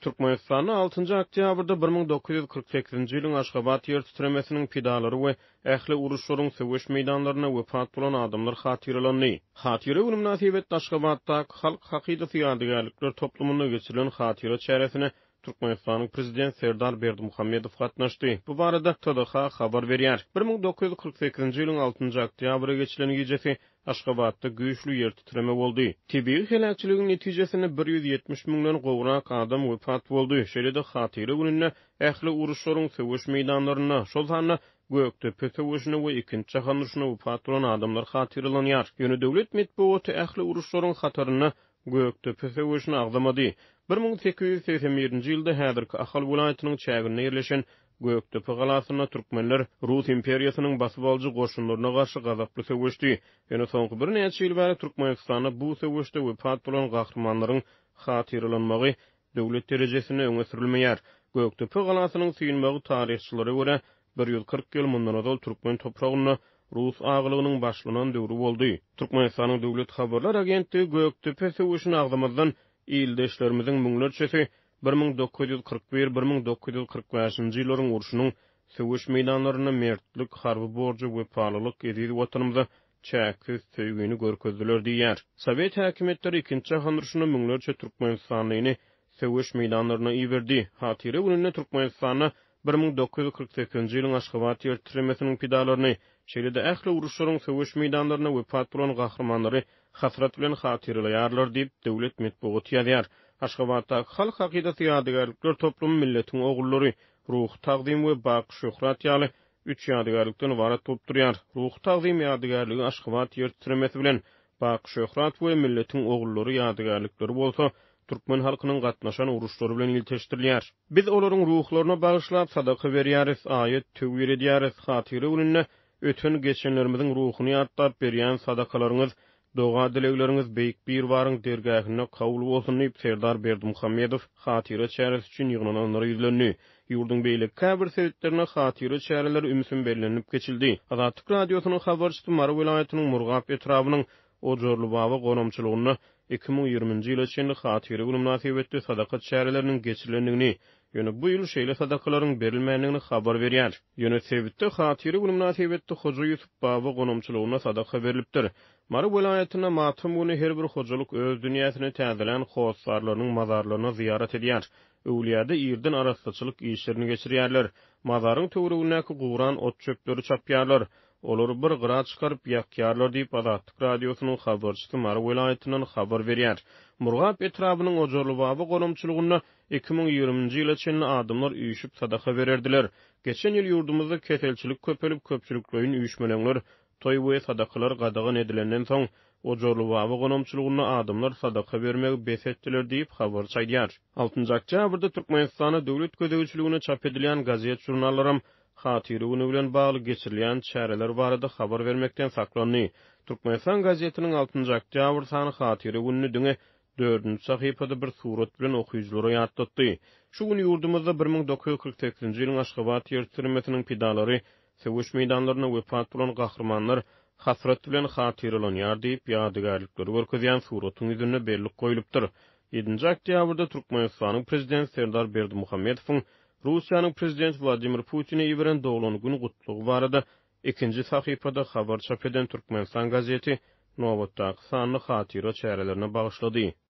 Türkmenistan'da 6 oktyabrda 1948-nji ýylyň Aşgabat ýer titremesiniň pidalary we ähli uruşlaryň söwüş meýdanlaryna wepat bolan adamlar hatyralandy. Hatyra günü münasibetde Aşgabatda halk hakydasy ýadygärlikler toplumyna geçirilen hatyra çäresine Türkmenistanyň prezident Serdar Berdimuhammedow gatnaşdy. Bu barada TDH habar berýär. 1948-nji ýylyň 6 oktябry geçilen gejesi Aşgabatda güýçlü ýer titreme boldy. Tebii helakçylygyň netijesinde 170 miňden gowrak adam wepat boldy. Şeýle-de hatyra gününe ähli uruşlaryň söwüş meýdanlaryna, şol sany Göktepe söwüşine we ikinji jahan uruşyna wepat bolan adamlar hatyralanýar. Ýöne döwlet medeniýeti ähli uruşlaryň hataryna Göktepe söwüşine agdamady. 1881-nji ýylda häzirki Ahal welaýatynyň çägine ýerleşen Göktepe galasyna türkmenler Rus imperiýasynyň basyp alyjy goşunlaryna garşy gazaply söwüşdi. Ýöne soňky bir näçe ýyl bäri Türkmenistanda bu söwüşde wepat bolan gahrmanlaryň hatyralanmagy döwlet derejesine öňe sürilmeýär. Göktepe galasynyň süýnmegi taryhçylary görä 140 ýyl mundan ozal türkmen topragyna Rus agylygynyň başlanan döwri boldy. Türkmenistanyň döwlet habarlar agentligi Göktepe söwüşine agdamazdan ýyldaşlarymyzyň müňlerçesi 1941-1945-nji ýyllaryň uruşynyň söwüş meýdanlaryna mertlik, harby borjy we palylyk edýdi watanymyza çäksiz söýgüni görkezdiler diýär. Sowet häkimetleri ikinji jahan uruşyna müňlerçe Türkmenistanlyny söwüş meýdanlaryna iýerdi. Hatyra gününe Türkmenistanyň 1948-nji ýylyň Aşgabat ýer titremesiniň pidalaryny, şeýle-de ähli uruşlaryň söwüş meýdanlaryna wepat bolan gahrmanlary hasrat bilen hatyrlaýarlar diýip döwlet medeniýeti ýazýar. Aşgabatda halk hakydasy ýadygärlikler toplumy milletiň ogullary ruh tagdym we bak şöhrat ýaly 3 ýadygärlikden ibaret bolup durýar. Ruh tagdym ýadygärligi Aşgabat ýer titremesi bilen bak şöhrat we milletiň ogullary ýadygärlikleri bolsa türkmen halkynyň gatnaşan uruşlary bilen ilteşdirilýär. Biz olaryň ruhlaryna bagyşlap sadaka berýäris, aýet töwür edýäris, hatyra gününe ötün geçenlerimiziň ruhuny ýatlap berýän sadakalaryňyz, doga dilekleriniz beýik bir waryň dergähine kabul bolsun diýip Serdar Berdimuhammedow hatyra çäresi üçin ýygnananlara ýüzlendi. Ýurdun beýlik käbir sebeplerine hatyra çäreleri ümsün bellenip geçildi. Azatlyk radiosynyň habarçysy Mara welaýatynyň Murgap etrabynyň Ojorlu baby gonamçylygyna 2020-nji ýyla çenli hatyra günü münasibetde sadaka çäreleriniň geçirilendigini, ýöne bu ýyl şeýle sadakalaryň berilmänligini habar berýär. Ýöne sebitde hatyra günü münasibetde Hoca Ýusuf baby gonamçylygyna sadaka berilipdir. Mara welaýatyna matym güni her bir hojalyk öz dünýäsini täzelen howsarlarynyň mazarlaryna ziyaret edýär. Öwliýada ýerden arastaçylyk işlerini geçirýärler. Mazaryň töweregindäki guran ot çöpleri çapýarlar. Olar bir gyra çykaryp ýakýarlar diýip Azatlyk radiosynyň habarçysy Mara welaýatynyň habar berýär. Murgap etrabynyň Ojorlu baby gonamçylygyna 2020-nji ýyla çenli adamlar üýüşip sadaka bererdiler. Geçen ýyl ýurdumyzda keselçilik köpelip köpçüliklerin üýüşmelenler toy we sadakalar gadagan edilenden soň Ojorlu baby gonamçylygyna adamlar sadaka bermegi besetdiler diýip habar çaýdýar. 6 oktyabrda Türkmenistana döwlet gödäwçiligine çap edilen gazet jurnallaram hatyra güni bilen bagly geçirilýän çäreler barada habar bermekden saklandy. Türkmenistan gazetiniň 6 oktябr sany hatyra gününi diňe 4-nji sahypada bir surat bilen okuyuculara ýatlatdy. Şu gün ýurdumyzda 1948-nji ýylyň Aşgabat ýer titremesiniň pidalary söwüş meýdanlaryna wepat bolan gahrmanlar hasrat bilen hatyralanýar diýip ýadygärlikleri görkezýän suratyň ýüzüne bellik goýulypdyr. 7 oktyabrda Türkmenistanyň prezident Serdar Berdimuhammedowyň Russiýanyň prezident Vladimir Putin'e ýiberen dowlan güni gutlugy barada ikinji sahypada habar çap eden Türkmenistan gazeti Nowotdaky sanly hatyra çärelerine bagyşlady.